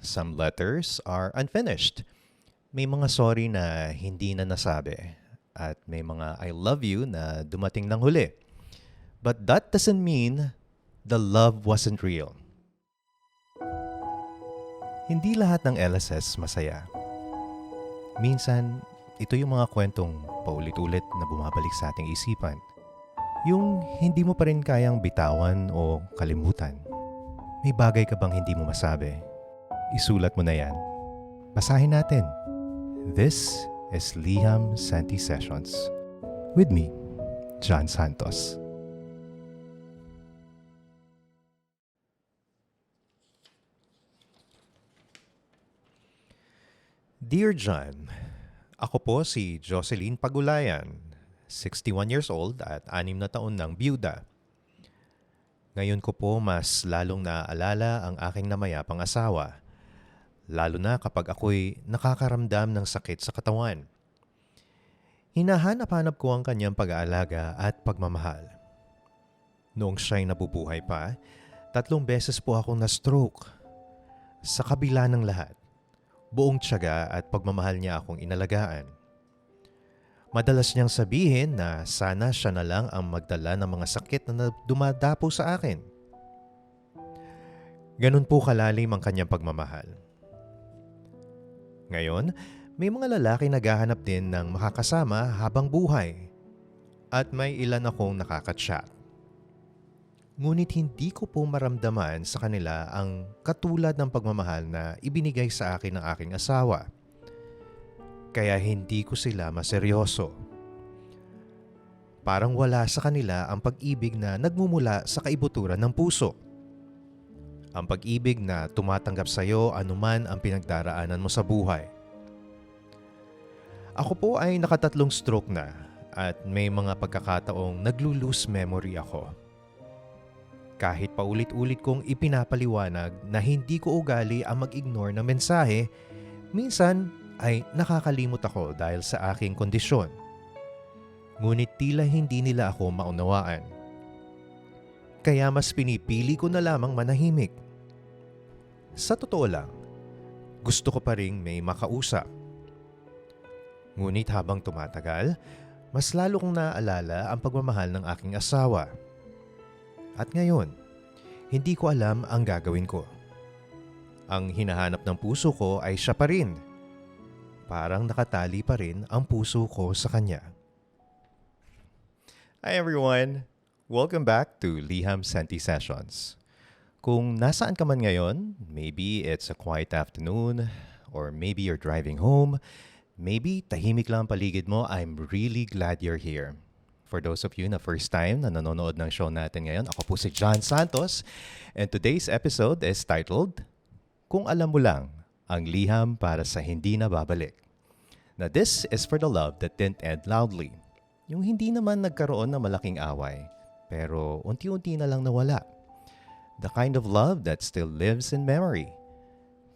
Some letters are unfinished. May mga sorry na hindi na nasabi. At may mga I love you na dumating ng huli. But that doesn't mean the love wasn't real. Hindi lahat ng LSS masaya. Minsan, ito yung mga kwentong paulit-ulit na bumabalik sa ating isipan. Yung hindi mo pa rin kayang bitawan o kalimutan. May bagay ka bang hindi mo masabi? Isulat mo na yan. Basahin natin. This is Liham Santi Sessions. With me, John Santos. Dear John, ako po si Jocelyn Pagulayan, 61 years old at 6 na taon ng byuda. Ngayon ko po mas lalong naaalala ang aking namayapang asawa, lalo na kapag ako'y nakakaramdam ng sakit sa katawan. Hinahanap-hanap ko ang kanyang pag-aalaga at pagmamahal. Noong siya'y nabubuhay pa, 3 beses po akong na-stroke. Sa kabila ng lahat, buong tiyaga at pagmamahal niya akong inalagaan. Madalas niyang sabihin na sana siya na lang ang magdala ng mga sakit na dumadapo sa akin. Ganun po kalalim ang kanyang pagmamahal. Ngayon, may mga lalaki naghahanap din ng makakasama habang buhay at may ilan akong nakakatsak. Ngunit hindi ko po maramdaman sa kanila ang katulad ng pagmamahal na ibinigay sa akin ng aking asawa. Kaya hindi ko sila maseryoso. Parang wala sa kanila ang pag-ibig na nagmumula sa kaibuturan ng puso. Ang pag-ibig na tumatanggap sa iyo anuman ang pinagdaraanan mo sa buhay. Ako po ay nakatatlong stroke na at may mga pagkakataong naglo-lose memory ako. Kahit paulit-ulit kong ipinapaliwanag na hindi ko ugali ang mag-ignore ng mensahe, minsan ay nakakalimot ako dahil sa aking kondisyon. Ngunit tila hindi nila ako maunawaan. Kaya mas pinipili ko na lamang manahimik. Sa totoo lang, gusto ko pa ring may makausap. Ngunit habang tumatagal, mas lalo kong naaalala ang pagmamahal ng aking asawa. At ngayon, hindi ko alam ang gagawin ko. Ang hinahanap ng puso ko ay siya pa rin. Parang nakatali pa rin ang puso ko sa kanya. Hi everyone! Welcome back to Liham Santi Sessions. Kung nasaan ka man ngayon, maybe it's a quiet afternoon, or maybe you're driving home, maybe tahimik lang ang paligid mo, I'm really glad you're here. For those of you na first time na nanonood ng show natin ngayon, ako po si John Santos and today's episode is titled, Kung Alam Mo Lang, Ang Liham Para Sa Hindi Na Babalik. Now this is for the love that didn't end loudly. Yung hindi naman nagkaroon ng malaking away, pero unti-unti na lang nawala. The kind of love that still lives in memory,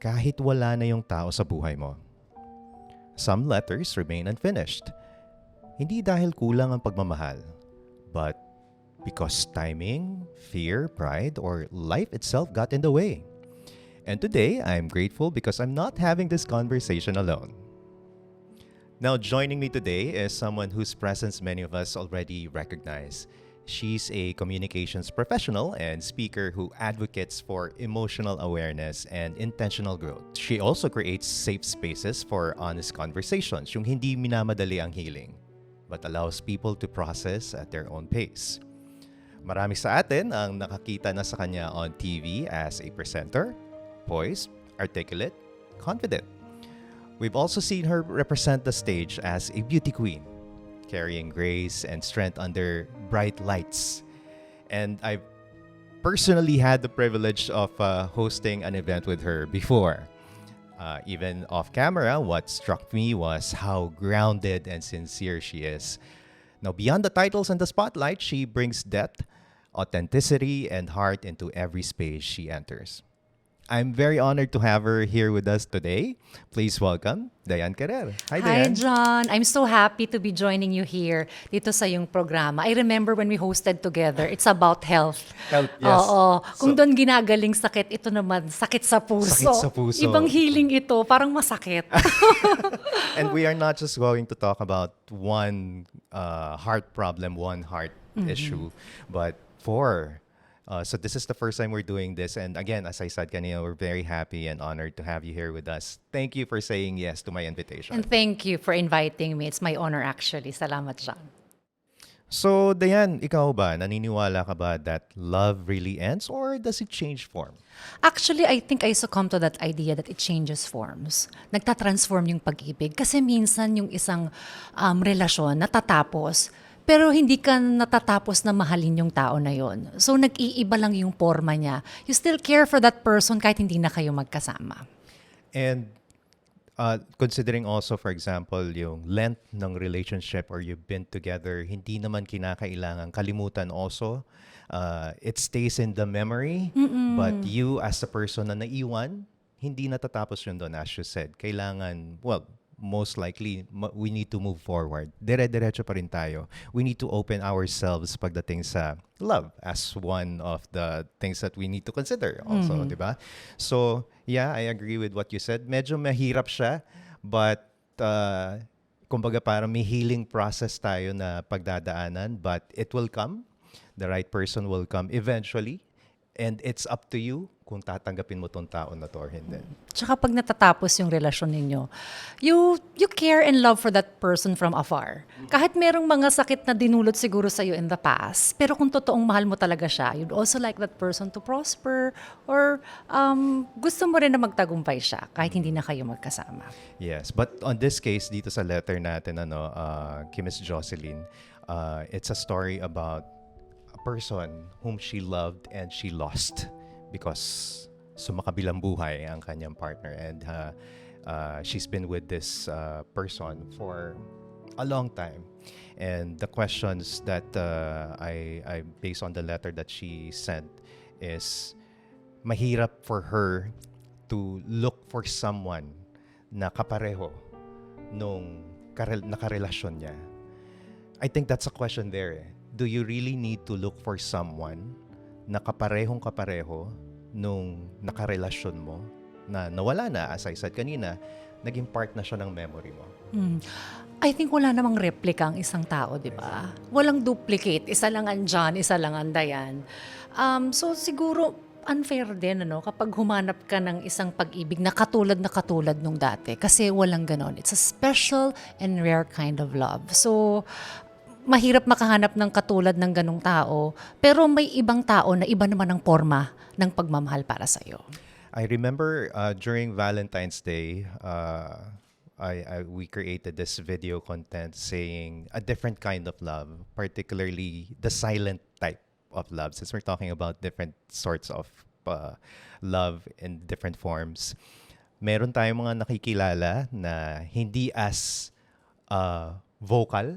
kahit wala na yung tao sa buhay mo. Some letters remain unfinished. Hindi dahil kulang ang pagmamahal, but because timing, fear, pride, or life itself got in the way. And today, I'm grateful because I'm not having this conversation alone. Now, joining me today is someone whose presence many of us already recognize. She's a communications professional and speaker who advocates for emotional awareness and intentional growth. She also creates safe spaces for honest conversations, yung hindi minamadali ang healing, but allows people to process at their own pace. Marami sa atin ang nakakita na sa kanya on TV as a presenter, poised, articulate, confident. We've also seen her represent the stage as a beauty queen, carrying grace and strength under bright lights. And I've personally had the privilege of hosting an event with her before. Even off camera, what struck me was how grounded and sincere she is. Now, beyond the titles and the spotlight, she brings depth, authenticity, and heart into every space she enters. I'm very honored to have her here with us today. Please welcome Diane Carrer. Hi, Hi, Diane. John. I'm so happy to be joining you here dito sa yung programa. I remember when we hosted together, it's about health. Health, yes. Oo. Kung So- doon ginagaling sakit, ito naman, sakit sa puso. Sakit sa puso. Ibang healing ito, parang masakit. And we are not just going to talk about one heart problem, one heart issue, but four. So this is the first time we're doing this. And again, as I said kanina, we're very happy and honored to have you here with us. Thank you for saying yes to my invitation. And thank you for inviting me. It's my honor actually. Salamat, John. So, Diane, ikaw ba, naniniwala ka ba that love really ends or does it change form? Actually, I think I succumb to that idea that it changes forms. Nagtatransform yung pag-ibig. Kasi minsan yung isang relasyon natatapos, pero hindi ka natatapos na mahalin yung tao na yon. So, nag-iiba lang yung forma niya. You still care for that person kahit hindi na kayo magkasama. And considering also, for example, yung length ng relationship or you've been together, hindi naman kinakailangan kalimutan also. It stays in the memory, but you as a person na naiwan, hindi natatapos yun doon, as you said. Kailangan, well, most likely, we need to move forward. Dire-diretso pa rin tayo. We need to open ourselves pagdating sa love as one of the things that we need to consider also, di ba? So, yeah, I agree with what you said. Medyo mahirap siya, but kumbaga parang may healing process tayo na pagdadaanan, but it will come. The right person will come eventually. And it's up to you kung tatanggapin mo tong tao na to or hindi. Tsaka pag natatapos yung relasyon ninyo, you care and love for that person from afar. Kahit merong mga sakit na dinulot siguro sa'yo in the past, pero kung totoong mahal mo talaga siya, you'd also like that person to prosper or gusto mo rin na magtagumpay siya kahit hindi na kayo magkasama. Yes, but on this case, dito sa letter natin, kay Miss Jocelyn, it's a story about a person whom she loved and she lost because sumakabilang buhay ang kanyang partner, and she's been with this person for a long time. And the questions that I based on the letter that she sent is mahirap for her to look for someone na kapareho nung nakarelasyon niya. I think that's a question there. Do you really need to look for someone na kaparehong-kapareho nung nakarelasyon mo na nawala na, as I said kanina, naging part na siya ng memory mo? I think wala namang replika ang isang tao, di ba? Walang duplicate. Isa lang ang John, isa lang ang Diane. So siguro, unfair din kapag humanap ka ng isang pag-ibig na katulad nung dati. Kasi walang ganon. It's a special and rare kind of love. So, mahirap makahanap ng katulad ng ganong tao, pero may ibang tao na iba naman ang forma ng pagmamahal para sa'yo. I remember during Valentine's Day, we created this video content saying a different kind of love, particularly the silent type of love. Since we're talking about different sorts of love in different forms, meron tayong mga nakikilala na hindi as vocal,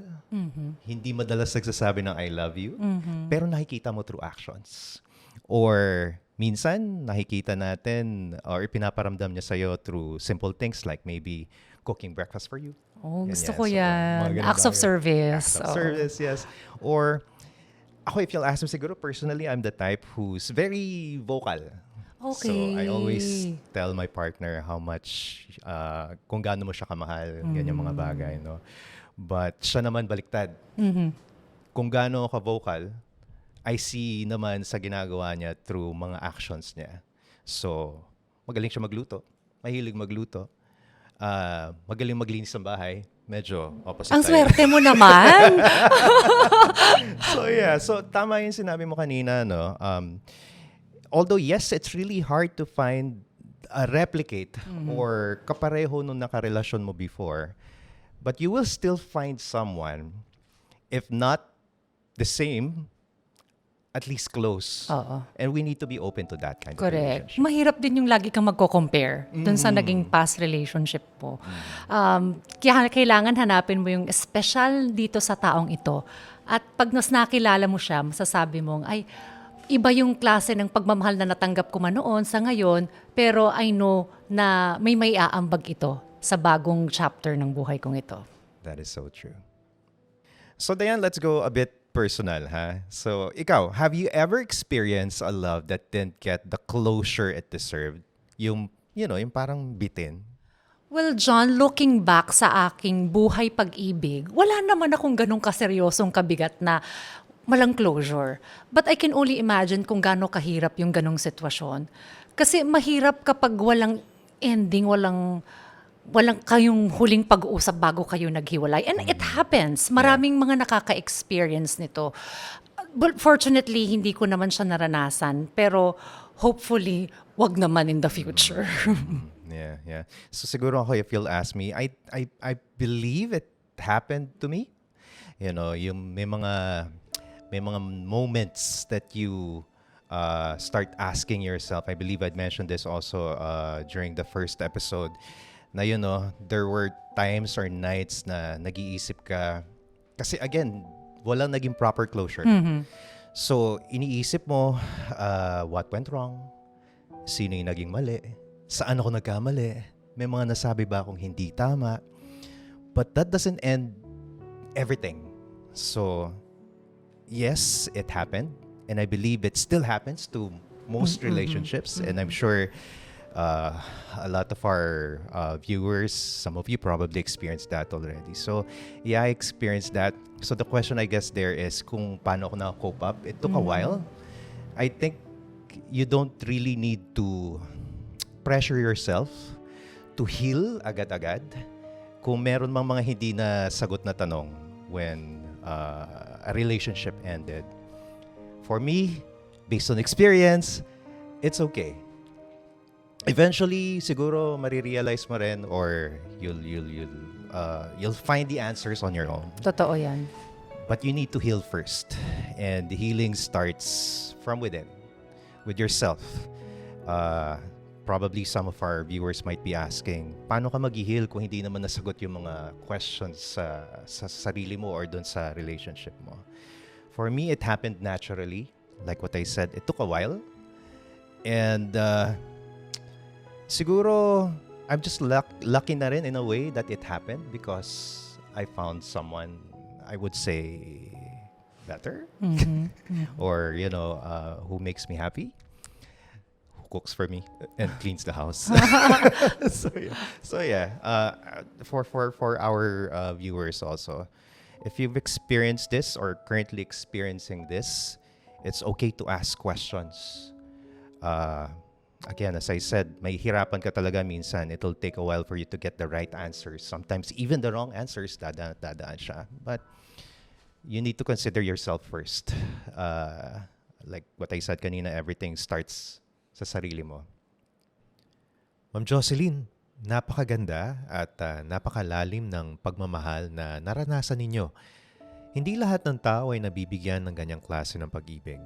hindi madalas nagsasabi ng I love you, pero nakikita mo through actions. Or minsan, nakikita natin or ipinaparamdam niya sa'yo through simple things like maybe cooking breakfast for you. Oh, Ganyan. gusto ko So, yan. mga ganun Acts of bagay. service. Acts of Oo. service, yes. Or ako, if you'll ask me, siguro personally, I'm the type who's very vocal. Okay. So, I always tell my partner how much, kung gaano mo siya kamahal, ganyan mga bagay, no? But siya naman baliktad. Kung gaano ka vocal, I see naman sa ginagawa niya through mga actions niya. So, magaling siya magluto. Mahilig magluto. Magaling maglinis ng bahay. Medyo opposite Ang tayo. swerte mo naman. So yeah, so tama yung sinabi mo kanina, no? Although yes, it's really hard to find a replicate or kapareho nung nakarelasyon mo before, but you will still find someone, if not the same, at least close. Oo. And we need to be open to that kind of Correct. relationship. Mahirap din yung lagi kang magko-compare dun sa naging past relationship mo. Kaya kailangan hanapin mo yung special dito sa taong ito. At pag nakilala mo siya, masasabi mong, ay, iba yung klase ng pagmamahal na natanggap ko man noon sa ngayon, pero I know na may aambag ito sa bagong chapter ng buhay kong ito. That is so true. So Diane, let's go a bit personal, ha? So ikaw, have you ever experienced a love that didn't get the closure it deserved? Yung, yung parang bitin? Well, John, looking back sa aking buhay pag-ibig, wala naman akong ganong kaseryosong kabigat na walang closure. But I can only imagine kung gaano kahirap yung ganong sitwasyon. Kasi mahirap kapag walang ending, walang kayong huling pag-uusap bago kayo naghiwalay. And it happens. Maraming mga nakaka-experience nito. But fortunately, hindi ko naman siya naranasan. Pero hopefully, wag naman in the future. Yeah. So siguro ako, if you'll ask me, I believe it happened to me. Yung may mga moments that you start asking yourself. I believe I'd mentioned this also during the first episode. Na there were times or nights na nag-iisip ka. Kasi again, walang naging proper closure. So iniisip mo, what went wrong? Sino yung naging mali? Saan ako nagkamali? May mga nasabi ba akong hindi tama? But that doesn't end everything. So, yes, it happened. And I believe it still happens to most relationships. And I'm sure a lot of our viewers, some of you probably experienced that already. So, yeah, I experienced that. So, the question I guess there is kung paano ako na-cope up. It took a while. I think you don't really need to pressure yourself to heal agad-agad kung meron mang mga hindi na sagot na tanong when a relationship ended. For me, based on experience, it's okay. Eventually, siguro marirealize mo rin or you'll find the answers on your own. Totoo yan. But you need to heal first. And the healing starts from within, with yourself. Probably some of our viewers might be asking, paano ka mag-heal kung hindi naman nasagot yung mga questions sa sarili mo or dun sa relationship mo? For me, it happened naturally. Like what I said, it took a while. And siguro, I'm just lucky na rin in a way that it happened because I found someone, I would say, better. Or, who makes me happy. Cooks for me and cleans the house. So yeah. For our viewers also, if you've experienced this or currently experiencing this, it's okay to ask questions. Again, as I said, may hirapan ka talaga minsan. It'll take a while for you to get the right answers. Sometimes even the wrong answers, dadaan siya. But you need to consider yourself first. Like what I said kanina, everything starts sa sarili mo. Ma'am Jocelyn, napakaganda at napakalalim ng pagmamahal na naranasan ninyo. Hindi lahat ng tao ay nabibigyan ng ganyang klase ng pag-ibig.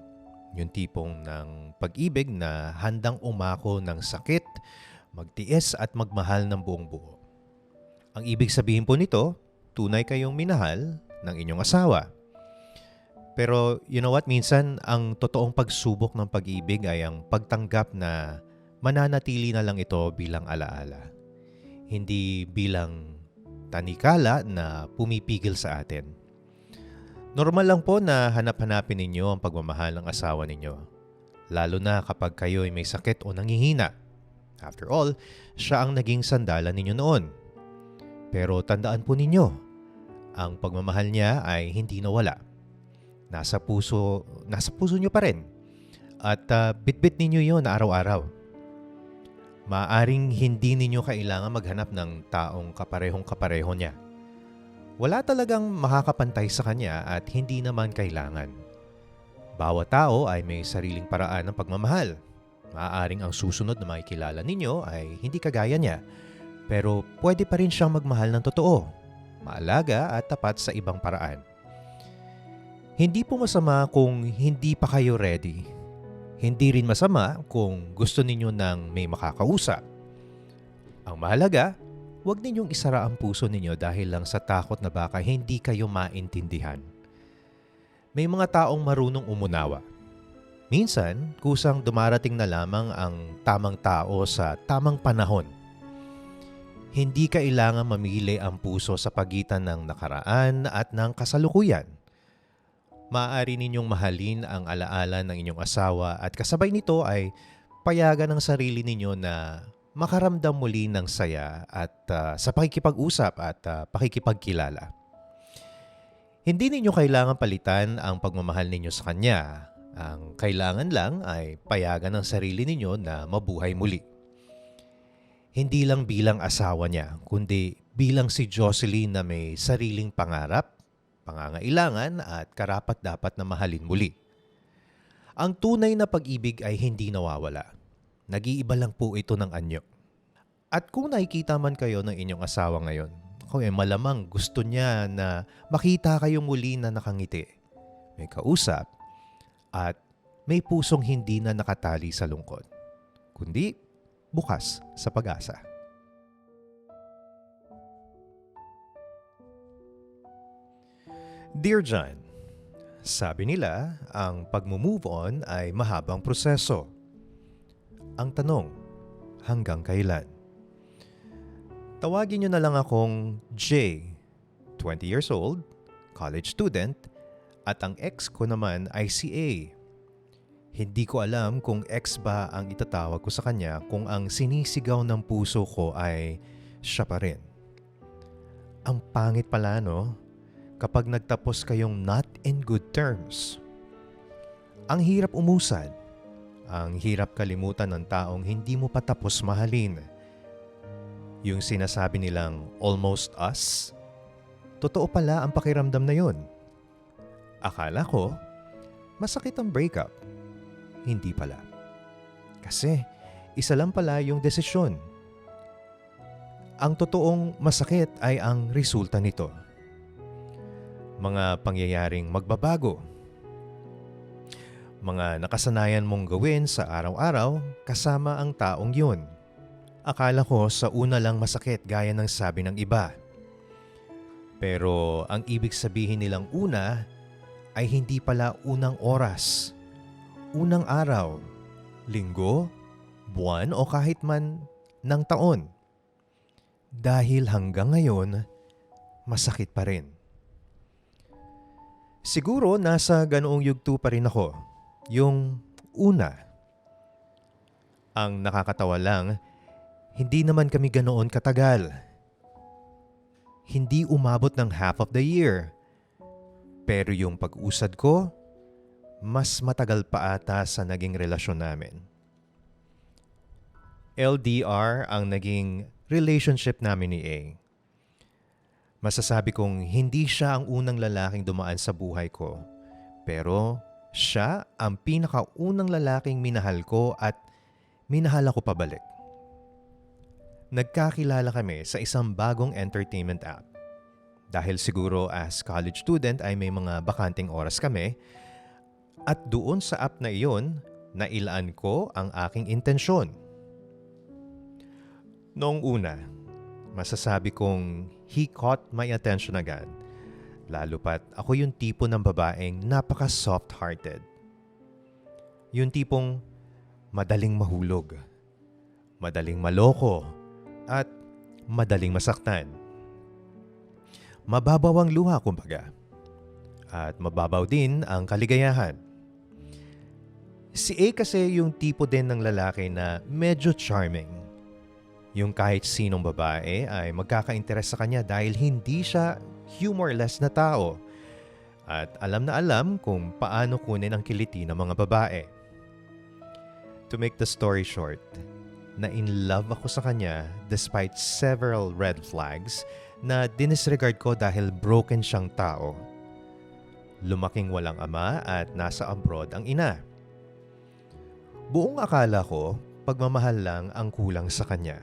Yung tipong ng pag-ibig na handang umako ng sakit, magtiis at magmahal ng buong buo. Ang ibig sabihin po nito, tunay kayong minahal ng inyong asawa. Pero you know what, minsan ang totoong pagsubok ng pag-ibig ay ang pagtanggap na mananatili na lang ito bilang alaala. Hindi bilang tanikala na pumipigil sa atin. Normal lang po na hanap-hanapin ninyo ang pagmamahal ng asawa ninyo. Lalo na kapag kayo ay may sakit o nangihina. After all, siya ang naging sandalan ninyo noon. Pero tandaan po ninyo, ang pagmamahal niya ay hindi nawala. Nasa puso nyo pa rin. At bitbit ninyo yon araw-araw. Maaring hindi ninyo kailangan maghanap ng taong kaparehong-kapareho niya. Wala talagang makakapantay sa kanya at hindi naman kailangan. Bawat tao ay may sariling paraan ng pagmamahal. Maaaring ang susunod na makikilala ninyo ay hindi kagaya niya. Pero pwede pa rin siyang magmahal ng totoo, maalaga at tapat sa ibang paraan. Hindi po masama kung hindi pa kayo ready. Hindi rin masama kung gusto ninyo ng may makakausap. Ang mahalaga, huwag ninyong isara ang puso ninyo dahil lang sa takot na baka hindi kayo maintindihan. May mga taong marunong umunawa. Minsan, kusang dumarating na lamang ang tamang tao sa tamang panahon. Hindi kailangan mamili ang puso sa pagitan ng nakaraan at ng kasalukuyan. Maaari ninyong mahalin ang alaala ng inyong asawa at kasabay nito ay payagan ng sarili ninyo na makaramdam muli ng saya at sa pakikipag-usap at pakikipagkilala. Hindi ninyo kailangan palitan ang pagmamahal ninyo sa kanya. Ang kailangan lang ay payagan ng sarili ninyo na mabuhay muli. Hindi lang bilang asawa niya, kundi bilang si Jocelyn na may sariling pangarap, pangangailangan at karapat-dapat na mahalin muli. Ang tunay na pag-ibig ay hindi nawawala. Nag-iiba lang po ito ng anyo. At kung nakikita man kayo ng inyong asawa ngayon, malamang gusto niya na makita kayo muli na nakangiti, may kausap, at may pusong hindi na nakatali sa lungkot, kundi bukas sa pag-asa. Dear John, sabi nila, ang pag-move on ay mahabang proseso. Ang tanong, hanggang kailan? Tawagin niyo na lang akong J, 20 years old, college student, at ang ex ko naman ay si A. Hindi ko alam kung ex ba ang itatawag ko sa kanya kung ang sinisigaw ng puso ko ay siya pa rin. Ang pangit pala, no? Kapag nagtapos kayong not in good terms. Ang hirap umusad. Ang hirap kalimutan ng taong hindi mo pa tapos mahalin. Yung sinasabi nilang almost us, totoo pala ang pakiramdam na yun. Akala ko, masakit ang breakup. Hindi pala. Kasi, isa lang pala yung desisyon. Ang totoong masakit ay ang resulta nito. Mga pangyayaring magbabago. Mga nakasanayan mong gawin sa araw-araw kasama ang taong yun. Akala ko sa una lang masakit gaya ng sabi ng iba. Pero ang ibig sabihin nilang una ay hindi pala unang oras, unang araw, linggo, buwan o kahit man ng taon. Dahil hanggang ngayon, masakit pa rin. Siguro nasa ganoong yugto pa rin ako, yung una. Ang nakakatawa lang, hindi naman kami ganoon katagal. Hindi umabot ng half of the year. Pero yung pag-usad ko, mas matagal pa ata sa naging relasyon namin. LDR ang naging relationship namin ni A. Masasabi kong hindi siya ang unang lalaking dumaan sa buhay ko. Pero siya ang pinakaunang lalaking minahal ko at minahal ako pabalik. Nagkakilala kami sa isang bagong entertainment app. Dahil siguro as college student ay may mga bakanting oras kami at doon sa app na iyon, nailaan ko ang aking intensyon. Noong una, masasabi kong he caught my attention agad. Lalo pat ako yung tipo ng babaeng napaka-soft-hearted. Yung tipong madaling mahulog, madaling maloko, at madaling masaktan. Mababaw ang luha kumbaga. At mababaw din ang kaligayahan. Si A kasi yung tipo din ng lalaki na medyo charming. Yung kahit sinong babae ay magkaka-interes sa kanya dahil hindi siya humorless na tao. At alam na alam kung paano kunin ang kiliti ng mga babae. To make the story short, na in love ako sa kanya despite several red flags na dinisregard ko dahil broken siyang tao. Lumaking walang ama at nasa abroad ang ina. Buong akala ko, pagmamahal lang ang kulang sa kanya.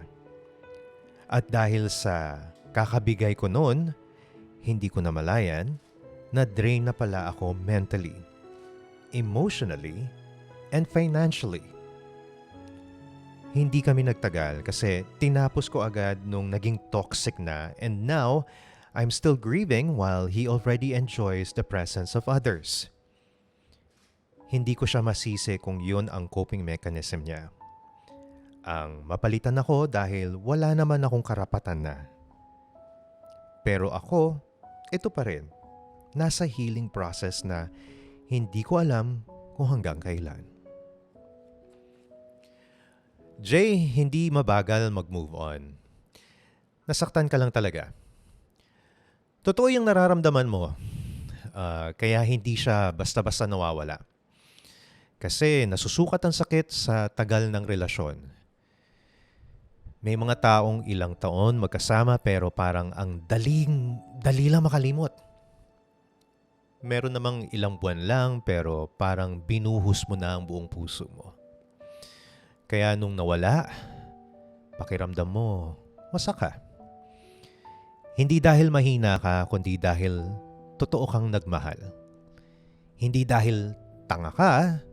At dahil sa kakabigay ko noon, hindi ko namalayan, na-drain na pala ako mentally, emotionally, and financially. Hindi kami nagtagal kasi tinapos ko agad nung naging toxic na, and now, I'm still grieving while he already enjoys the presence of others. Hindi ko siya masisi kung yun ang coping mechanism niya. Ang mapalitan ako dahil wala naman akong karapatan na. Pero ako, ito pa rin. Nasa healing process na hindi ko alam kung hanggang kailan. Jay, hindi mabagal mag-move on. Nasaktan ka lang talaga. Totoo yung nararamdaman mo. Kaya hindi siya basta-basta nawawala. Kasi nasusukat ang sakit sa tagal ng relasyon. May mga taong ilang taon magkasama pero parang ang dali lang makalimot. Meron namang ilang buwan lang pero parang binuhos mo na ang buong puso mo. Kaya nung nawala, pakiramdam mo, wasak ka. Hindi dahil mahina ka, kundi dahil totoo kang nagmahal. Hindi dahil tanga ka,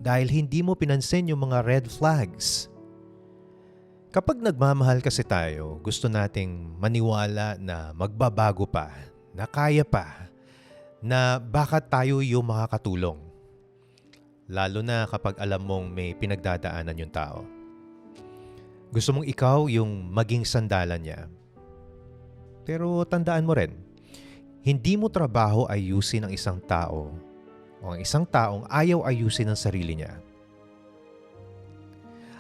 dahil hindi mo pinansin yung mga red flags. Kapag nagmamahal kasi tayo, gusto nating maniwala na magbabago pa, na kaya pa, na baka tayo yung makakatulong. Lalo na kapag alam mong may pinagdadaanan yung tao. Gusto mong ikaw yung maging sandalan niya. Pero tandaan mo rin, hindi mo trabaho ayusin ang isang tao o ang isang taong ayaw ayusin ang sarili niya.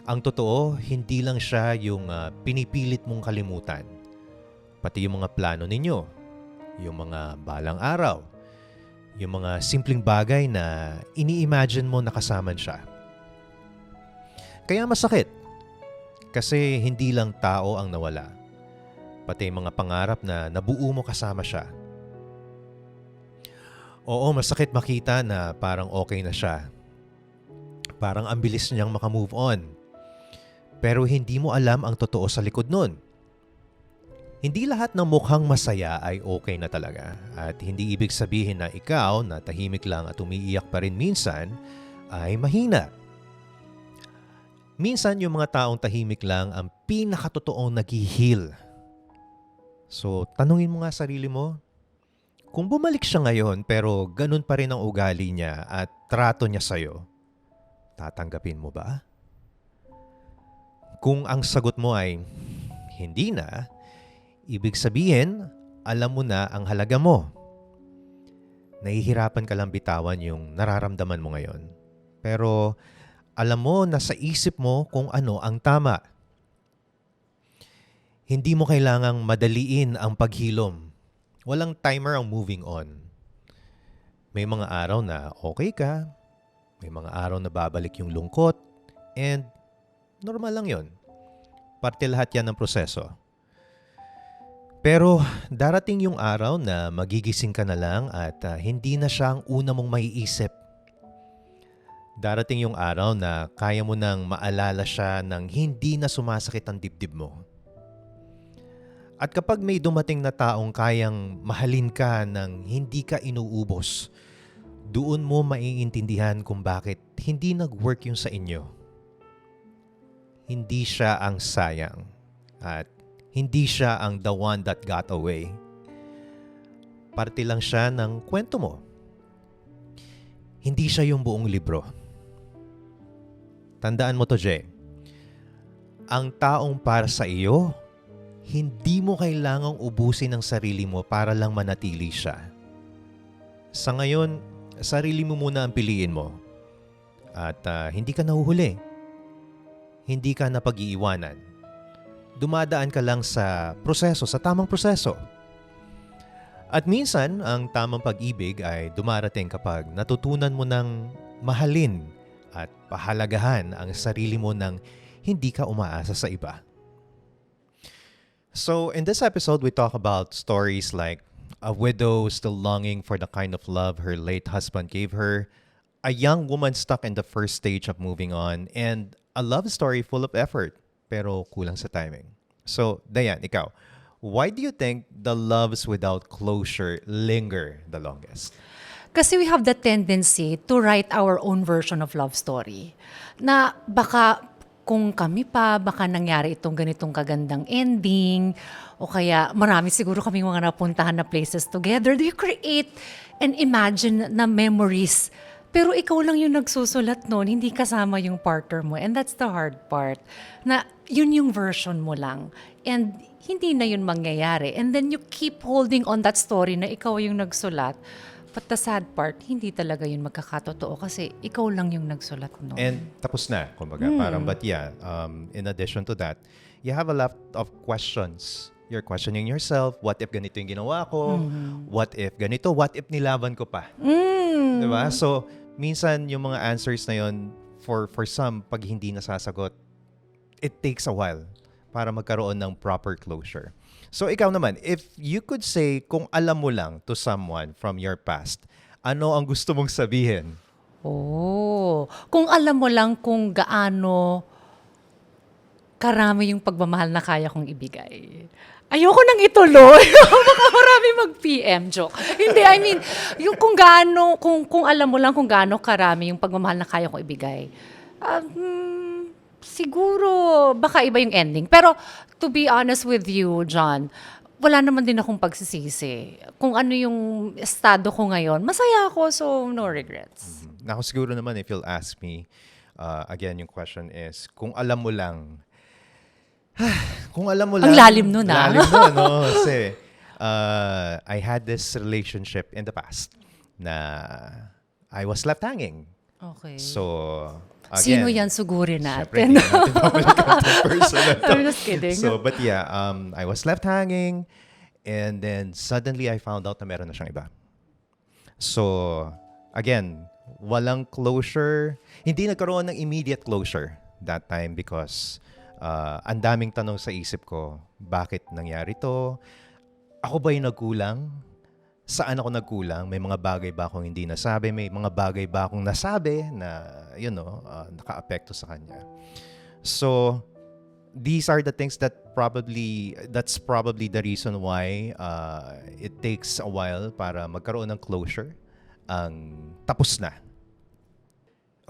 Ang totoo, hindi lang siya yung pinipilit mong kalimutan. Pati yung mga plano ninyo, yung mga balang araw, yung mga simpleng bagay na ini-imagine mo nakasama siya. Kaya masakit. Kasi hindi lang tao ang nawala. Pati mga pangarap na nabuo mo kasama siya. Oo, masakit makita na parang okay na siya. Parang ang bilis niyang makamove on. Pero hindi mo alam ang totoo sa likod nun. Hindi lahat ng mukhang masaya ay okay na talaga. At hindi ibig sabihin na ikaw na tahimik lang at umiiyak pa rin minsan ay mahina. Minsan yung mga taong tahimik lang ang pinakatotoong nag-heal. So tanungin mo nga sarili mo, kung bumalik siya ngayon pero ganun pa rin ang ugali niya at trato niya sa'yo, tatanggapin mo ba? Kung ang sagot mo ay hindi na, ibig sabihin, alam mo na ang halaga mo. Nahihirapan ka lang bitawan yung nararamdaman mo ngayon. Pero alam mo na sa isip mo kung ano ang tama. Hindi mo kailangang madaliin ang paghilom. Walang timer ang moving on. May mga araw na okay ka, may mga araw na babalik yung lungkot, and normal lang yon. Parte lahat yan ng proseso. Pero darating yung araw na magigising ka na lang at hindi na siya ang una mong maiisip. Darating yung araw na kaya mo nang maalala siya nang hindi na sumasakit ang dibdib mo. At kapag may dumating na taong kayang mahalin ka nang hindi ka inuubos, doon mo maiintindihan kung bakit hindi nag-work yung sa inyo. Hindi siya ang sayang at hindi siya ang the one that got away. Parte lang siya ng kwento mo. Hindi siya yung buong libro. Tandaan mo to, Jay. Ang taong para sa iyo, hindi mo kailangang ubusin ang sarili mo para lang manatili siya. Sa ngayon, sarili mo muna ang piliin mo. At hindi ka nahuhuli. Hindi ka napag-iiwanan. Dumadaan ka lang sa proseso, sa tamang proseso. At minsan, ang tamang pag-ibig ay dumarating kapag natutunan mo ng mahalin at pahalagahan ang sarili mo nang hindi ka umaasa sa iba. So, in this episode, we talk about stories like a widow still longing for the kind of love her late husband gave her, a young woman stuck in the first stage of moving on, and a love story full of effort pero kulang sa timing. So, Dayan, ikaw, why do you think the loves without closure linger the longest? Kasi we have the tendency to write our own version of love story. Na baka kung kami pa, baka nangyari itong ganitong kagandang ending, o kaya marami siguro kaming mga napuntahan na places together. Do you create and imagine na memories Pero ikaw lang yung nagsusulat nun, hindi kasama yung partner mo. And that's the hard part. Na yun yung version mo lang. And hindi na yun mangyayari. And then you keep holding on that story na ikaw yung nagsulat. But the sad part, hindi talaga yun magkakatotoo kasi ikaw lang yung nagsulat nun. And tapos na, kumbaga. Parang, but yeah, in addition to that, you have a lot of questions. You're questioning yourself, what if ganito yung ginawa ko? What if ganito? What if nilaban ko pa? Diba? So, minsan yung mga answers na yun, for some, pag hindi nasasagot, it takes a while para magkaroon ng proper closure. So, ikaw naman, if you could say, kung alam mo lang to someone from your past, ano ang gusto mong sabihin? Oh, kung alam mo lang kung gaano karami yung pagmamahal na kaya kong ibigay. Ayoko nang ituloy. Baka marami mag-PM, joke. Hindi, I mean, yung kung gaano, kung alam mo lang kung gaano karami yung pagmamahal na kaya kong ibigay. Siguro, baka iba yung ending. Pero, to be honest with you, John, wala naman din akong pagsisisi. Kung ano yung estado ko ngayon, masaya ako, so no regrets. Ako siguro naman, if you'll ask me, again, yung question is, kung alam mo lang, Ang lalim nun, ah. Lalim nun, no? Kasi, I had this relationship in the past na I was left hanging. Okay. So, again, Sino yan sugurin syempre, natin? hindi natin babalikan itong person na to. I'm just kidding. So, but yeah, I was left hanging and then suddenly I found out na meron na siyang iba. So, again, walang closure. Hindi nagkaroon ng immediate closure that time because ang daming tanong sa isip ko, bakit nangyari to? Ako ba yung nagkulang? Saan ako nagkulang? May mga bagay ba akong hindi nasabi? May mga bagay ba akong nasabi na, naka-apekto sa kanya? So, these are the things that's probably the reason why it takes a while para magkaroon ng closure. Ang tapos na.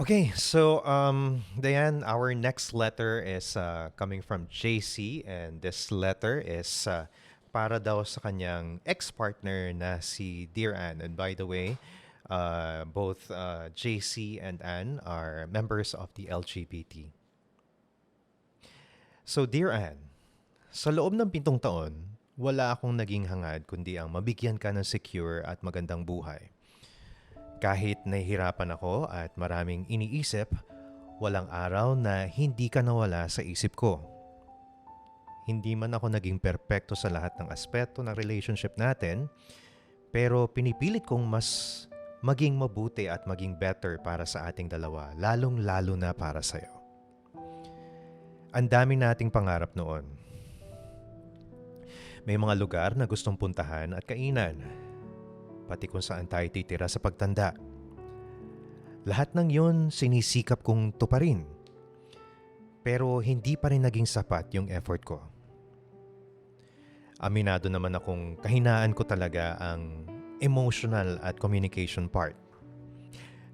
Okay, so Diane, our next letter is coming from JC, and this letter is para daw sa kanyang ex-partner na si Dear Ann. And by the way, both JC and Ann are members of the LGBT. So Dear Ann, sa loob ng 7 taon, wala akong naging hangad kundi ang mabigyan ka ng secure at magandang buhay. Kahit nahihirapan ako at maraming iniisip, walang araw na hindi ka nawala sa isip ko. Hindi man ako naging perpekto sa lahat ng aspeto ng relationship natin, pero pinipilit kong mas maging mabuti at maging better para sa ating dalawa, lalong-lalo na para sa'yo. Ang dami nating pangarap noon. May mga lugar na gustong puntahan at kainan, pati kung saan tayo titira sa pagtanda. Lahat ng yun sinisikap kong tuparin. Pero hindi pa rin naging sapat yung effort ko. Aminado naman akong kahinaan ko talaga ang emotional at communication part.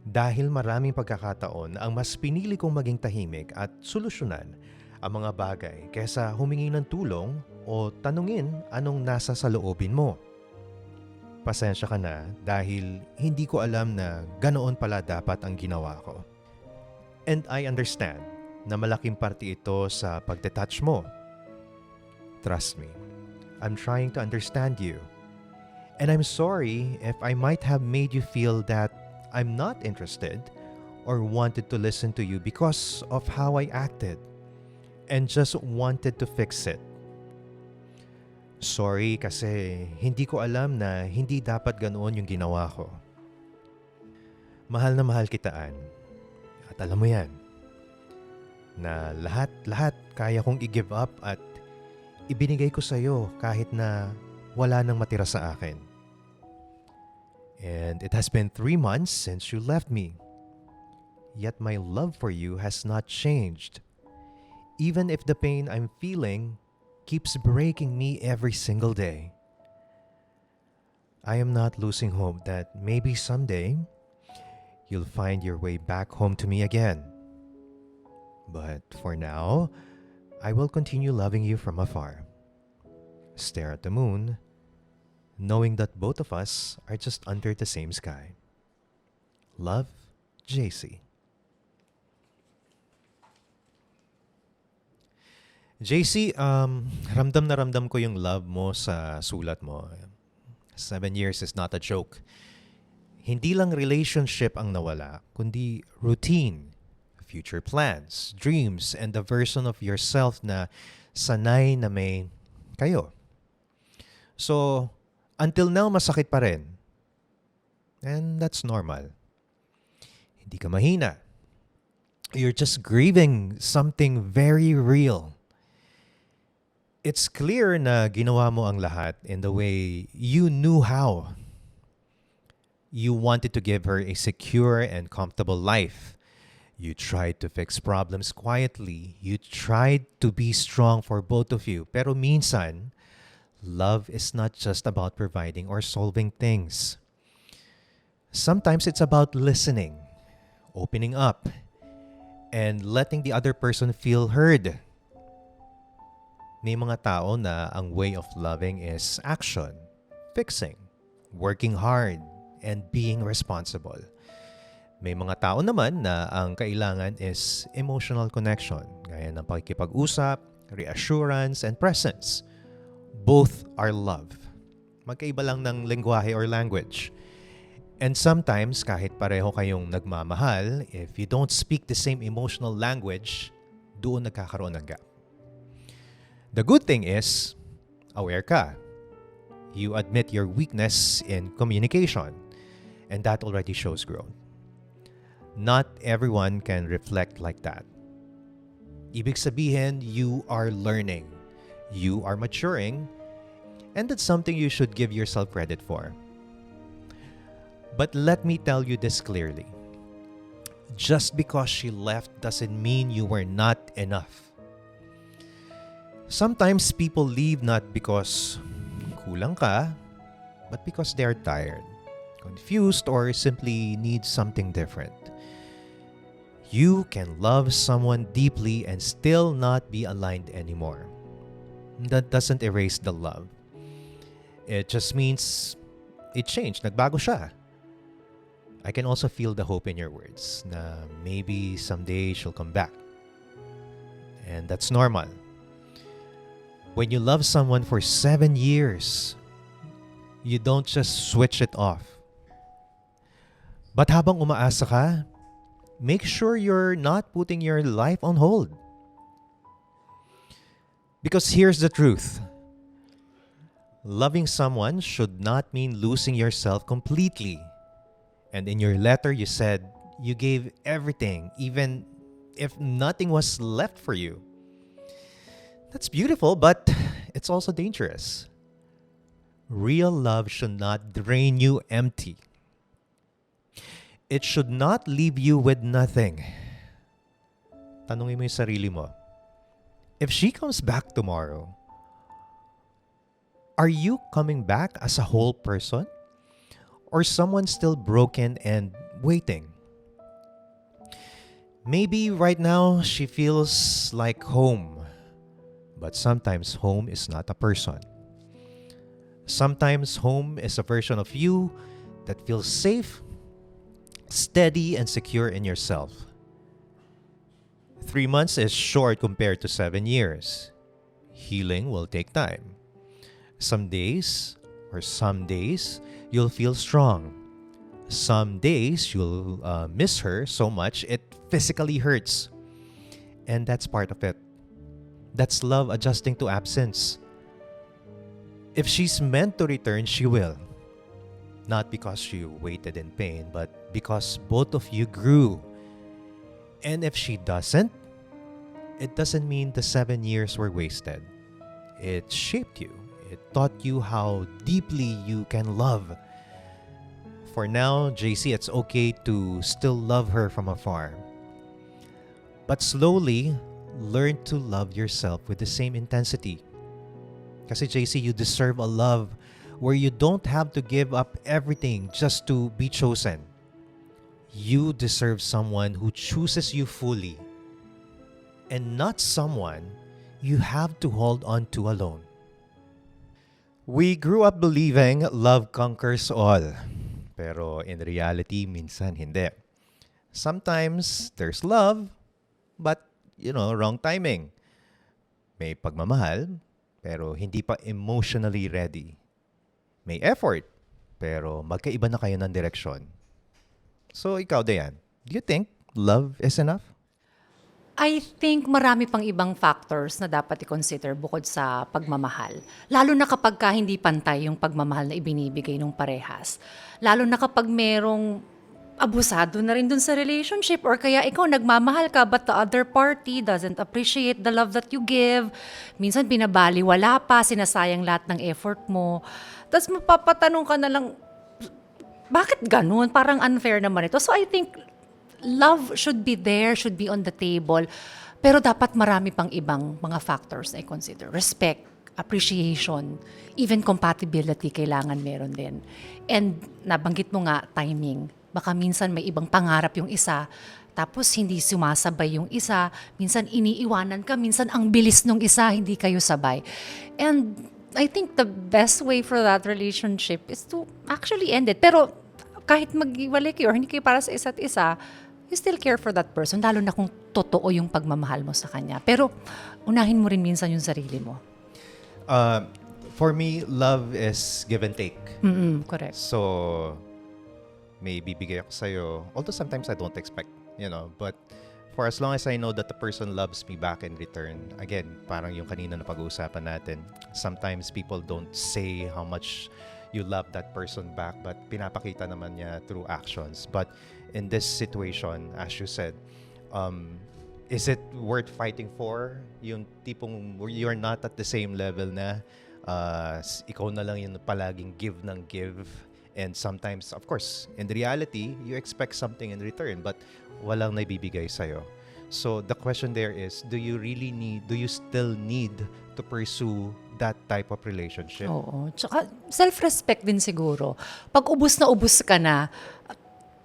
Dahil maraming pagkakataon na ang mas pinili kong maging tahimik at solusyonan ang mga bagay kaysa humingi ng tulong o tanungin anong nasa sa loobin mo. Pasensya ka na dahil hindi ko alam na ganoon pala dapat ang ginawa ko. And I understand na malaking parte ito sa pagdetouch mo. Trust me, I'm trying to understand you. And I'm sorry if I might have made you feel that I'm not interested or wanted to listen to you because of how I acted and just wanted to fix it. Sorry kasi hindi ko alam na hindi dapat ganoon yung ginawa ko. Mahal na mahal kita, Ann. At alam mo yan, na lahat kaya kong i-give up at ibinigay ko sa'yo kahit na wala nang matira sa akin. And it has been 3 months since you left me. Yet my love for you has not changed. Even if the pain I'm feeling keeps breaking me every single day. I am not losing hope that maybe someday you'll find your way back home to me again. But for now, I will continue loving you from afar. Stare at the moon, knowing that both of us are just under the same sky. Love, JC. JC, ramdam na ramdam ko yung love mo sa sulat mo. 7 years is not a joke. Hindi lang relationship ang nawala, kundi routine, future plans, dreams, and the version of yourself na sanay na may kayo. So, until now, masakit pa rin. And that's normal. Hindi ka mahina. You're just grieving something very real. It's clear na ginawa mo ang lahat in the way you knew how. You wanted to give her a secure and comfortable life. You tried to fix problems quietly. You tried to be strong for both of you. Pero minsan, love is not just about providing or solving things. Sometimes it's about listening, opening up, and letting the other person feel heard. May mga tao na ang way of loving is action, fixing, working hard, and being responsible. May mga tao naman na ang kailangan is emotional connection, gaya ng pakikipag-usap, reassurance, and presence. Both are love. Magkaiba lang ng lengguwahe or language. And sometimes, kahit pareho kayong nagmamahal, if you don't speak the same emotional language, doon nagkakaroon ng gap. The good thing is, aware ka. You admit your weakness in communication, and that already shows growth. Not everyone can reflect like that. Ibig sabihin, you are learning, you are maturing, and that's something you should give yourself credit for. But let me tell you this clearly. Just because she left doesn't mean you were not enough. Sometimes people leave not because kulang ka, but because they are tired, confused, or simply need something different. You can love someone deeply and still not be aligned anymore. That doesn't erase the love. It just means it changed, nagbago siya. I can also feel the hope in your words na maybe someday she'll come back. And that's normal. When you love someone for 7 years, you don't just switch it off. But habang umaasa ka, make sure you're not putting your life on hold. Because here's the truth. Loving someone should not mean losing yourself completely. And in your letter, you said you gave everything, even if nothing was left for you. That's beautiful, but it's also dangerous. Real love should not drain you empty. It should not leave you with nothing. Tanungin mo yung sarili mo. If she comes back tomorrow, are you coming back as a whole person? Or someone still broken and waiting? Maybe right now she feels like home. But sometimes home is not a person. Sometimes home is a version of you that feels safe, steady, and secure in yourself. 3 months is short compared to 7 years. Healing will take time. Some days, you'll feel strong. Some days, you'll miss her so much it physically hurts. And that's part of it. That's love adjusting to absence. If she's meant to return, she will. Not because she waited in pain, but because both of you grew. And if she doesn't, it doesn't mean the 7 years were wasted. It shaped you. It taught you how deeply you can love. For now, JC, it's okay to still love her from afar. But slowly, learn to love yourself with the same intensity. Kasi JC, you deserve a love where you don't have to give up everything just to be chosen. You deserve someone who chooses you fully and not someone you have to hold on to alone. We grew up believing love conquers all. Pero in reality, minsan hindi. Sometimes there's love, but, wrong timing. May pagmamahal, pero hindi pa emotionally ready. May effort, pero magkaiba na kayo ng direksyon. So, ikaw, Dayan, do you think love is enough? I think marami pang ibang factors na dapat i-consider bukod sa pagmamahal. Lalo na kapag hindi pantay yung pagmamahal na ibinibigay ng parehas. Lalo na kapag merong abusado na rin dun sa relationship or kaya ikaw nagmamahal ka but the other party doesn't appreciate the love that you give. Minsan binabaliwala pa, sinasayang lahat ng effort mo. Tapos mapapatanong ka na lang, bakit ganun? Parang unfair naman ito. So I think love should be there, should be on the table. Pero dapat marami pang ibang mga factors na i-consider. Respect, appreciation, even compatibility kailangan meron din. And nabanggit mo nga, timing. Baka minsan may ibang pangarap yung isa, tapos hindi sumasabay yung isa, minsan iniiwanan ka, minsan ang bilis nung isa, hindi kayo sabay. And I think the best way for that relationship is to actually end it. Pero kahit mag-iwalay kayo or hindi kayo para sa isa't isa, you still care for that person, lalo na kung totoo yung pagmamahal mo sa kanya. Pero unahin mo rin minsan yung sarili mo. For me, love is give and take. Correct. So, may bibigay ako sa'yo. Although sometimes I don't expect, but for as long as I know that the person loves me back in return, again, parang yung kanina na pag-uusapan natin, sometimes people don't say how much you love that person back, but pinapakita naman niya through actions. But in this situation, as you said, is it worth fighting for? Yung tipong you're not at the same level na ikaw na lang yung palaging give ng give. And sometimes, of course, in the reality, you expect something in return, but walang naibibigay sa'yo. So the question there is, do you still need to pursue that type of relationship? Oo. Tsaka self-respect din siguro. Pag ubus ka na,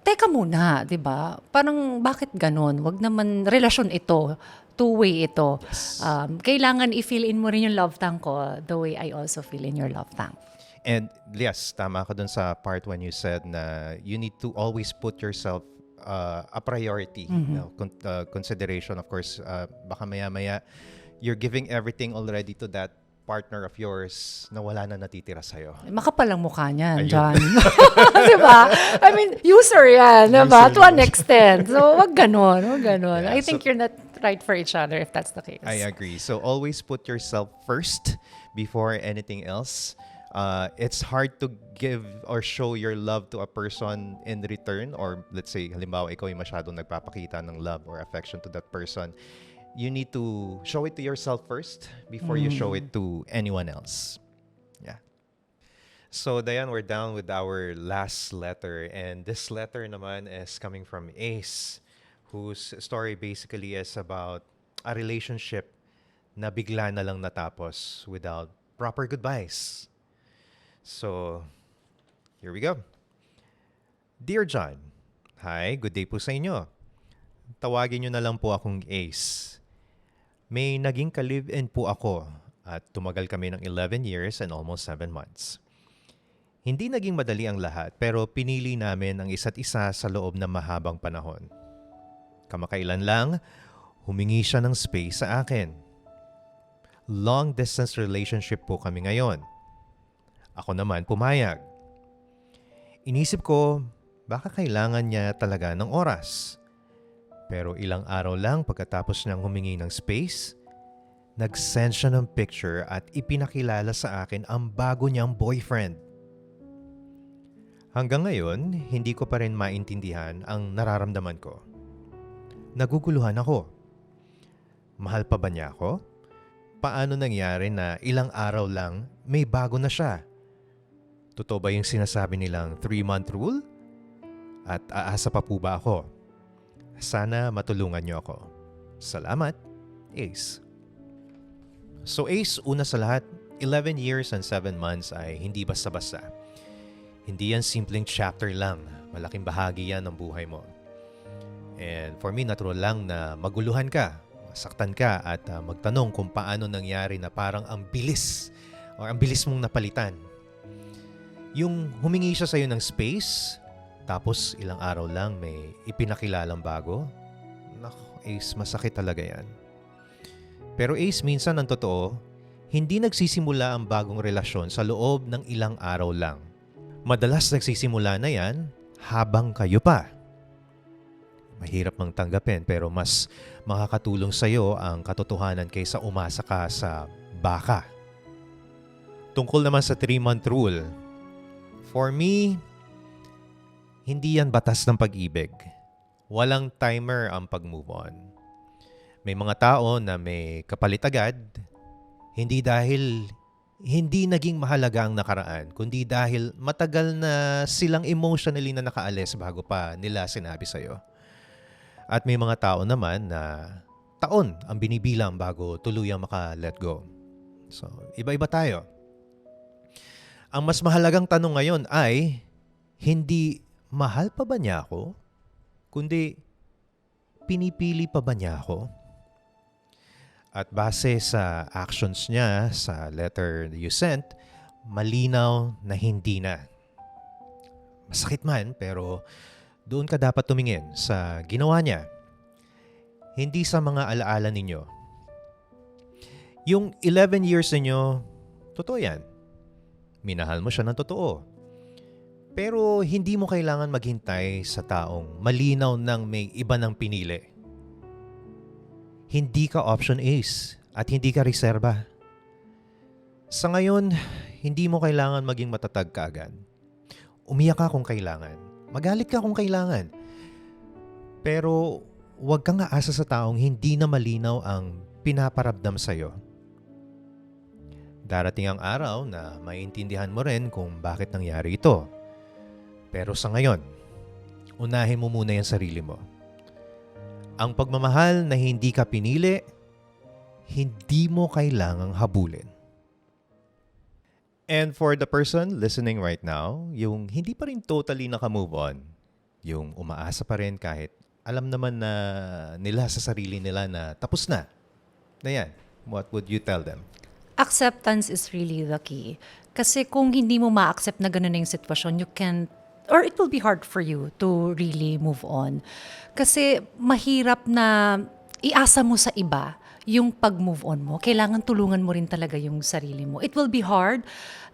teka muna, di ba? Parang bakit ganun? Wag naman, relasyon ito. Two-way ito. Yes. Kailangan i-fill in mo rin yung love tank ko the way I also fill in your love tank. And yes, tama ka dun sa part when you said na you need to always put yourself a priority. Consideration, of course, baka maya-maya, you're giving everything already to that partner of yours na wala na natitira sa'yo. Makapal ang mukha niyan, Ayun. John. Di ba? I mean, user yan, di ba? To an extent. So, wag ganon. Yeah, I think you're not right for each other if that's the case. I agree. So always put yourself first before anything else. It's hard to give or show your love to a person in return, or let's say, halimbawa, ikaw ay masyadong nagpapakita ng love or affection to that person. You need to show it to yourself first before you show it to anyone else. Yeah. So, Dayan, we're down with our last letter. And this letter naman is coming from Ace, whose story basically is about a relationship na bigla na lang natapos without proper goodbyes. So, here we go. Dear John, hi, good day po sa inyo. Tawagin nyo na lang po akong Ace. May naging ka-live-in po ako at tumagal kami ng 11 years and almost 7 months. Hindi naging madali ang lahat pero pinili namin ang isa't isa sa loob ng mahabang panahon. Kamakailan lang, humingi siya ng space sa akin. Long distance relationship po kami ngayon. Ako naman pumayag. Inisip ko, baka kailangan niya talaga ng oras. Pero ilang araw lang pagkatapos niyang humingi ng space, nag-send siya ng picture at ipinakilala sa akin ang bago niyang boyfriend. Hanggang ngayon, hindi ko pa rin maintindihan ang nararamdaman ko. Naguguluhan ako. Mahal pa ba niya ako? Paano nangyari na ilang araw lang may bago na siya? Totoo ba yung sinasabi nilang 3-month rule? At aasa pa po ba ako? Sana matulungan niyo ako. Salamat, Ace. So Ace, una sa lahat, 11 years and 7 months ay hindi basta-basta. Hindi yan simpleng chapter lang. Malaking bahagi yan ng buhay mo. And for me, natural lang na maguluhan ka, masaktan ka at magtanong kung paano nangyari na parang ang bilis mong napalitan. Yung humingi siya sa'yo ng space, Tapos ilang araw lang may ipinakilalang bago. Nako, Ace, masakit talaga yan. Pero Ace, minsan ang totoo, hindi nagsisimula ang bagong relasyon sa loob ng ilang araw lang. Madalas nagsisimula na yan habang kayo pa. Mahirap mang tanggapin pero mas makakatulong sa'yo ang katotohanan kaysa umasa ka sa baka. Tungkol naman sa 3-month rule, for me, hindi yan batas ng pag-ibig. Walang timer ang pag-move on. May mga tao na may kapalit agad, hindi dahil hindi naging mahalaga ang nakaraan, kundi dahil matagal na silang emotionally na nakaalis bago pa nila sinabi sa'yo. At may mga tao naman na taon ang binibilang bago tuluyang maka-let go. So, iba-iba tayo. Ang mas mahalagang tanong ngayon ay, hindi mahal pa ba niya ako? Kundi, pinipili pa ba niya ako? At base sa actions niya, sa letter you sent, malinaw na hindi na. Masakit man, pero doon ka dapat tumingin sa ginawa niya. Hindi sa mga alaala ninyo. Yung 11 years ninyo, totoo yan. Minahal mo siya ng totoo. Pero hindi mo kailangan maghintay sa taong malinaw nang may iba ng pinili. Hindi ka option ace at hindi ka reserba. Sa ngayon, hindi mo kailangan maging matatag ka agad. Umiyak ka kung kailangan. Magalit ka kung kailangan. Pero huwag kang aasa sa taong hindi na malinaw ang pinaparamdam sa'yo. Darating ang araw na maintindihan mo rin kung bakit nangyari ito. Pero sa ngayon, unahin mo muna yung sarili mo. Ang pagmamahal na hindi ka pinili, hindi mo kailangang habulin. And for the person listening right now, yung hindi pa rin totally naka-move on, yung umaasa pa rin kahit alam naman na nila sa sarili nila na tapos na yan, what would you tell them? Acceptance is really the key. Kasi kung hindi mo ma-accept na ganun na yung sitwasyon, you can, or it will be hard for you to really move on. Kasi mahirap na iasa mo sa iba yung pag-move on mo. Kailangan tulungan mo rin talaga yung sarili mo. It will be hard.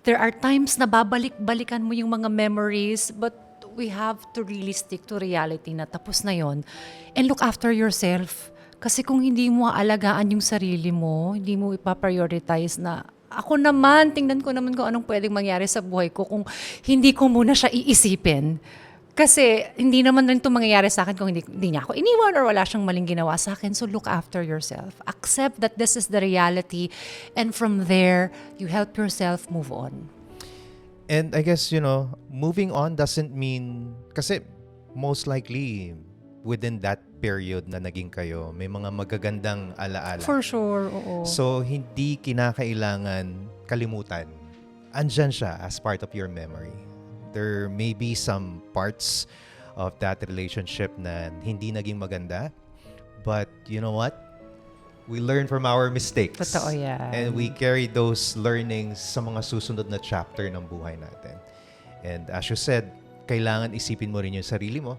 There are times na babalik-balikan mo yung mga memories, but we have to really stick to reality na tapos na yon. And look after yourself. Kasi kung hindi mo aalagaan yung sarili mo, hindi mo ipaprioritize na ako naman, tingnan ko naman kung anong pwedeng mangyari sa buhay ko kung hindi ko muna siya iisipin. Kasi hindi naman rin ito mangyayari sa akin kung hindi niya ako iniwan or wala siyang maling ginawa sa akin. So look after yourself. Accept that this is the reality. And from there, you help yourself move on. And I guess, moving on doesn't mean, kasi most likely, within that period na naging kayo, may mga magagandang alaala. For sure, oo. So, hindi kinakailangan kalimutan. Andyan siya as part of your memory. There may be some parts of that relationship na hindi naging maganda. But you know what? We learn from our mistakes. Totoo yan. And we carry those learnings sa mga susunod na chapter ng buhay natin. And as you said, kailangan isipin mo rin yung sarili mo.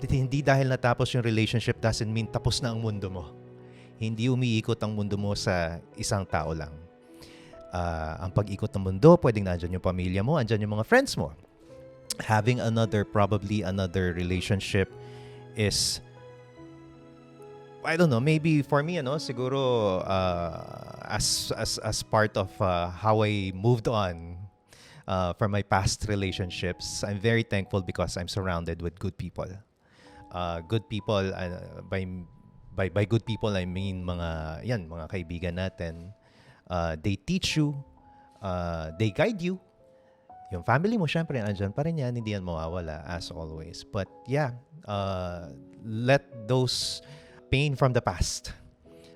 Hindi dahil natapos yung relationship doesn't mean tapos na ang mundo mo. Hindi umiikot ang mundo mo sa isang tao lang. Ang pag-ikot ng mundo, pwedeng nandyan yung pamilya mo, andyan yung mga friends mo. Having probably another relationship is, I don't know, maybe for me, siguro as part of how I moved on from my past relationships, I'm very thankful because I'm surrounded with good people. Good people, by good people, I mean mga kaibigan natin. They teach you, they guide you. Yung family mo, syempre, andyan pa rin yan, hindi yan mawawala, as always. But yeah, let those pain from the past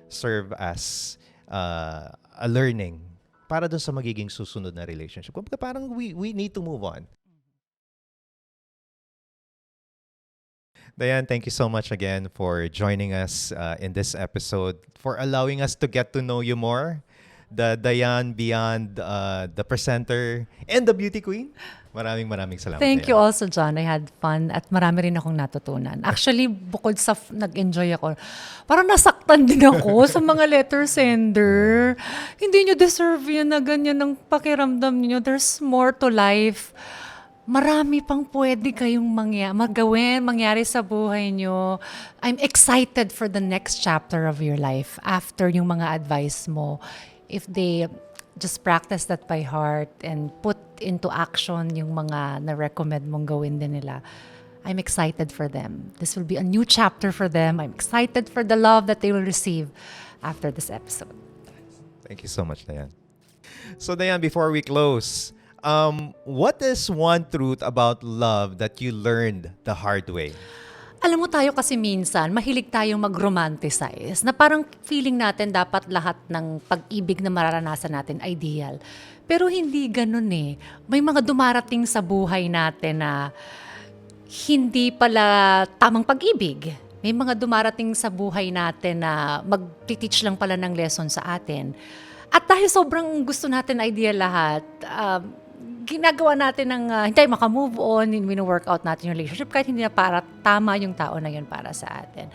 serve as a learning para dun sa magiging susunod na relationship. Kumbaga parang we need to move on. Diane, thank you so much again for joining us in this episode, for allowing us to get to know you more. The Diane beyond the presenter and the beauty queen. Maraming salamat. Thank you Dayan. also, John. I had fun at marami rin akong natutunan. Actually, bukod sa nag-enjoy ako, parang nasaktan din ako sa mga letter sender. Hindi nyo deserve yun na ganyan ang pakiramdam niyo. There's more to life. Marami pang pwede kayong mangyari sa buhay nyo. I'm excited for the next chapter of your life after yung mga advice mo. If they just practice that by heart and put into action yung mga na-recommend mong gawin din nila, I'm excited for them. This will be a new chapter for them. I'm excited for the love that they will receive after this episode. Thank you so much, Dayan. So, Dayan, before we close, what is one truth about love that you learned the hard way? Alam mo tayo kasi minsan, mahilig tayong mag-romanticize na parang feeling natin dapat lahat ng pag-ibig na mararanasan natin ideal. Pero hindi ganun eh. May mga dumarating sa buhay natin na hindi pala tamang pag-ibig. May mga dumarating sa buhay natin na mag-teach lang pala ng lesson sa atin. At dahil sobrang gusto natin ideal lahat, ginagawa natin ng hindi makamove on, wino-workout natin yung relationship kahit hindi na para tama yung tao na yun para sa atin.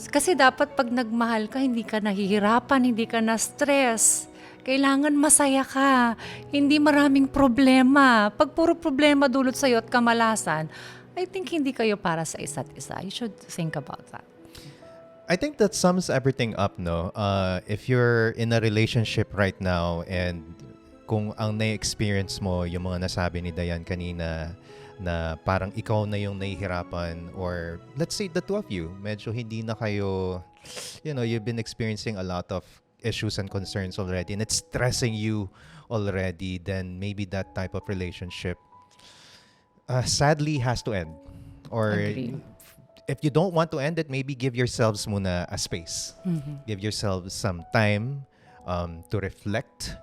Kasi dapat pag nagmahal ka, hindi ka nahihirapan, hindi ka na-stress. Kailangan masaya ka. Hindi maraming problema. Pag puro problema dulot sa'yo at kamalasan, I think hindi kayo para sa isa't isa. You should think about that. I think that sums everything up, no? If you're in a relationship right now and kung ang na-experience mo, yung mga nasabi ni Dayan kanina, na parang ikaw na yung nahihirapan, or let's say the two of you, medyo hindi na kayo, you've been experiencing a lot of issues and concerns already and it's stressing you already, then maybe that type of relationship sadly has to end. Or Agree. if you don't want to end it, maybe give yourselves muna a space. Mm-hmm. Give yourselves some time to reflect.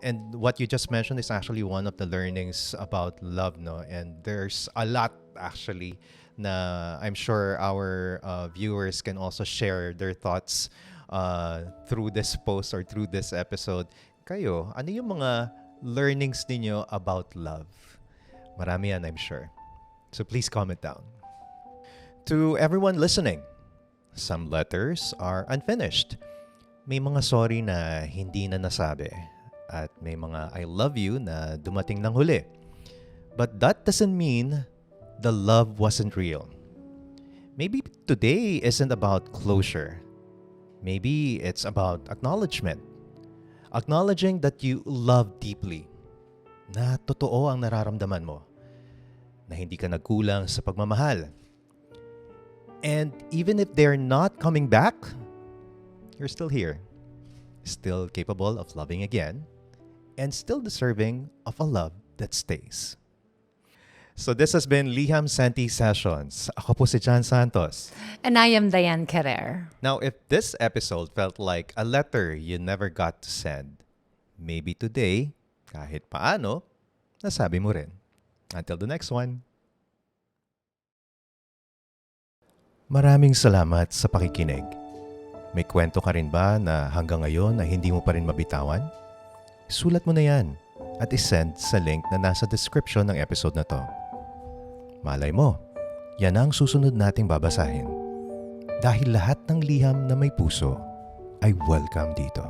And what you just mentioned is actually one of the learnings about love, no? And there's a lot actually na I'm sure our viewers can also share their thoughts through this post or through this episode. Kayo, ano yung mga learnings ninyo about love? Marami yan, I'm sure. So please comment down. To everyone listening, some letters are unfinished. May mga sorry na hindi na nasabi at may mga I love you na dumating ng huli. But that doesn't mean the love wasn't real. Maybe today isn't about closure. Maybe it's about acknowledgement. Acknowledging that you love deeply. Na totoo ang nararamdaman mo. Na hindi ka nagkulang sa pagmamahal. And even if they're not coming back, you're still here, still capable of loving again, and still deserving of a love that stays. So this has been Liham Santi Sessions. Ako po si John Santos. And I am Dayan Carrer. Now, if this episode felt like a letter you never got to send, maybe today, kahit paano, nasabi mo rin. Until the next one. Maraming salamat sa pakikinig. May kwento ka rin ba na hanggang ngayon na hindi mo pa rin mabitawan? Sulat mo na yan at isend sa link na nasa description ng episode na to. Malay mo, yan ang susunod nating babasahin. Dahil lahat ng liham na may puso ay welcome dito.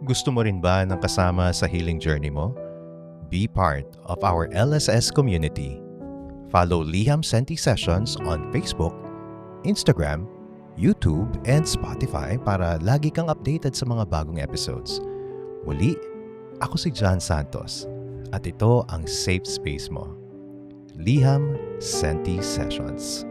Gusto mo rin ba ng kasama sa healing journey mo? Be part of our LSS community. Follow Liham Santi Sessions on Facebook, Instagram, YouTube, and Spotify para lagi kang updated sa mga bagong episodes. Muli, ako si John Santos at ito ang safe space mo. Liham Santi Sessions.